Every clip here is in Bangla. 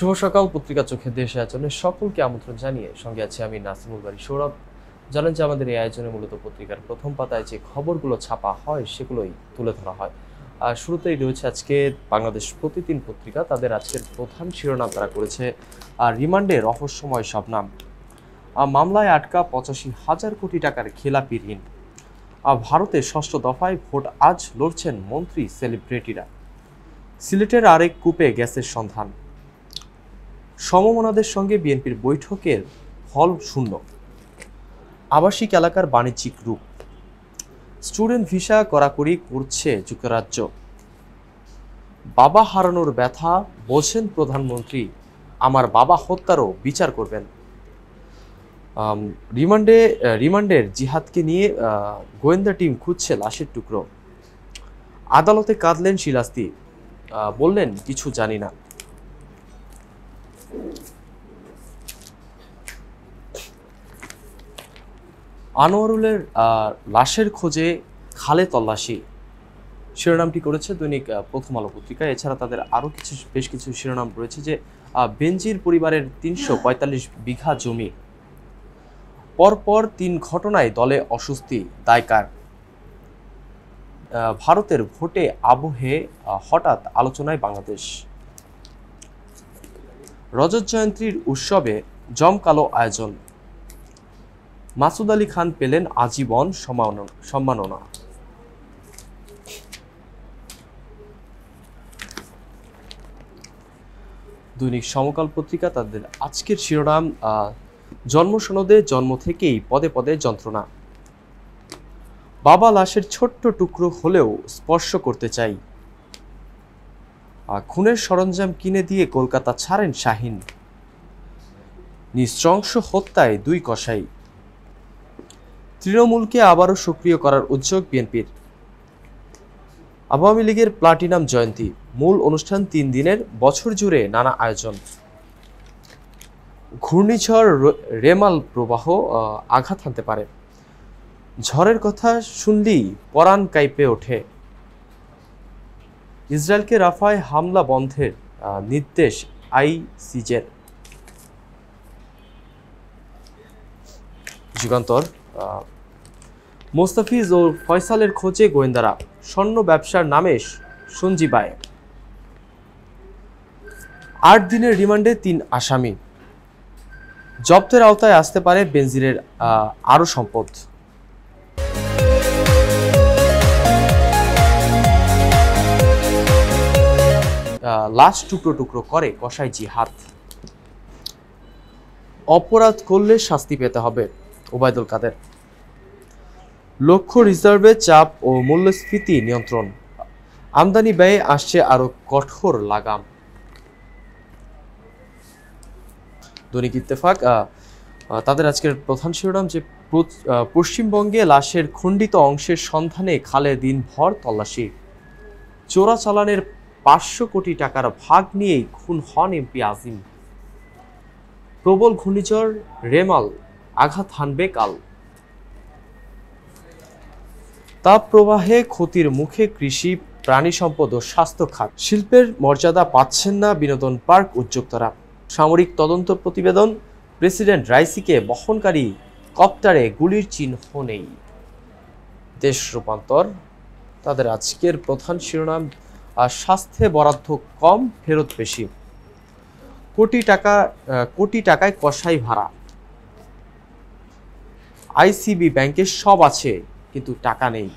শুভ সকাল। পত্রিকা চোখে দেশে আয়োজনে সকলকে আমন্ত্রণ জানিয়ে সঙ্গে আছি আমি নাসিমুল বাড়ি সৌরভ। জানেন যে আমাদের এই আয়োজনে মূলত পত্রিকার প্রথম পাতায় যে খবরগুলো ছাপা হয় সেগুলোই তুলে ধরা হয়। আর শুরুতেই রয়েছে আজকে বাংলাদেশ প্রতিদিন পত্রিকা। তাদের আজকের প্রধান শিরোনাম তারা করেছে রিমান্ডে রহস্যময় সব নাম, মামলায় আটকা ৮৫,০০০ কোটি টাকার খেলাপি ঋণ, ভারতের ষষ্ঠ দফায় ভোট আজ লড়ছেন মন্ত্রী সেলিব্রিটিরা, সিলেটের আরেক কূপে গ্যাসের সন্ধান, সমমনাদের সঙ্গে বিএনপির বৈঠকের হল শূন্য, আবাসিক এলাকার বাণিজ্যিক রূপ, স্টুডেন্ট ভিসা কড়াকড়ি করছে যুক্তরাজ্য, বাবা হারানোর ব্যথা বলছেন প্রধানমন্ত্রী, আমার বাবা হত্যারও বিচার করবেন, রিমান্ডের জিহাদকে নিয়ে গোয়েন্দা টিম খুঁজছে লাশের টুকরো, আদালতে কাঁদলেন শিলাস্তি, বললেন কিছু জানি না। আনোয়ারুলের লাশের খোঁজে খালে তল্লাশি, শিরোনামটি করেছে দৈনিক প্রথম আলো পত্রিকা। এছাড়া তাদের আরও বেশ কিছু শিরোনাম রয়েছে যে বেনজির পরিবারের ৩৪৫ বিঘা জমি, পরপর ৩ ঘটনায় দলে অস্বস্তি, দায় কার, ভারতের ভোটে আবহে হঠাৎ আলোচনায় বাংলাদেশ, রজত জয়ন্তীর উৎসবে জমকালো আয়োজন, মাসুদ আলী খান পেলেন আজীবন সম্মাননা। দৈনিক সমকাল পত্রিকা তাদের আজকের শিরোনাম জন্মসনদে জন্ম থেকেই পদে পদে যন্ত্রণা, বাবা লাশের ছোট্ট টুকরো হলেও স্পর্শ করতে চাই, খুনের সরঞ্জাম কিনে দিয়ে কলকাতা ছাড়েন শাহিন, নৃশংস হত্যায় 2 কসাই, তৃণমূলকে আবারও সক্রিয় করার উদ্যোগ বিএনপির, আওয়ামী লীগের প্লাটিনাম জয়ন্তী, মূল অনুষ্ঠান 3 দিনের, বছর জুড়ে নানা আয়োজন, ঘূর্ণিঝড় রেমাল প্রবাহ আঘাত হানতে পারে, ঝড়ের কথা শুনলেই পরাণ কাঁপে ওঠে, ইসরায়েলকে রাফায় হামলা বন্ধের নির্দেশ আইসিজের। যুগান্তর, মোস্তাফিজ ও ফয়সালের খোঁজে গোয়েন্দারা, স্বর্ণ ব্যবসার নামে সঞ্জীবায়, 8 দিনের রিমান্ডে 3 আসামি, জব্দের আওতায় আসতে পারে বেনজিরের আরও সম্পদ। লাশ টুকরো টুকরো করে কসাই জিহাদ, অপরাধ করলে শাস্তি পেতে হবে, ওবায়দুল কাদের, লক্ষ্য রিজার্ভে চাপ ও মূল্যস্ফীতি নিয়ন্ত্রণ, আমদানি ব্যয়ে আসছে আরো কঠোর লাগাম। দৈনিক ইত্তেফাক তাদের আজকের প্রধান শিরোনাম যে পশ্চিমবঙ্গে লাশের খণ্ডিত অংশের সন্ধানে খালে দিনভর তল্লাশি, চোরাচালানের 500 কোটি টাকার ভাগ নিয়েই খুন হন এমপি আজিম, প্রবল ঘূর্ণিঝড় রেমাল আঘাত হানবে কাল, তাপ প্রবাহে ক্ষতির মুখে কৃষি, প্রাণী সম্পদ ও স্বাস্থ্য খাত, শিল্পের মর্যাদা পাচ্ছেন না বিনোদন পার্ক উদ্যোক্তারা, সামরিক তদন্ত প্রতিবেদন, প্রেসিডেন্ট রাইসিকে বহনকারী কপ্টারে গুলির চিহ্ন নেই। দেশ রূপান্তর তাদের আজকের প্রধান শিরোনাম স্বাস্থ্যে বরাদ্দ কম, ফেরত বেশি, কোটি টাকায় কসাই ভাড়া, আইসিবি ব্যাংকে সব আছে কিন্তু টাকা নেই,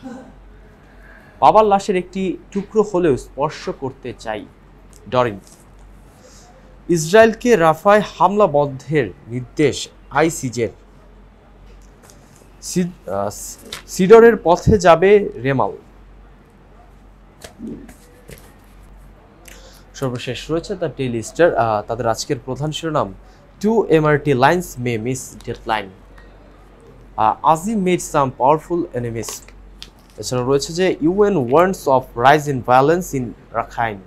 বাবার লাশের একটি টুকরো হলেও স্পর্শ করতে চাই, ডরিন, ইসরায়েলকে রাফায় হামলা বন্ধের নির্দেশ আইসিজের, সিডরের পথে যাবে রেমাল। সর্বশেষ রয়েছে দ্য ডেইলি স্টার তাদের আজকের প্রধান শিরোনাম 2 MRT lines may miss deadline, Azim made some powerful enemies। এছাড়া রয়েছে যে UN warns of rise in violence in Rakhine।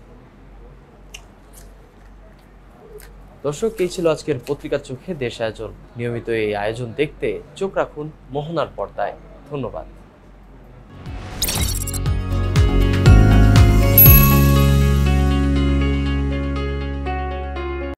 দর্শক, এই ছিল আজকের পত্রিকার চোখে দেশ আয়োজন। নিয়মিত এই আয়োজন দেখতে চোখ রাখুন মোহনার পর্দায়। ধন্যবাদ।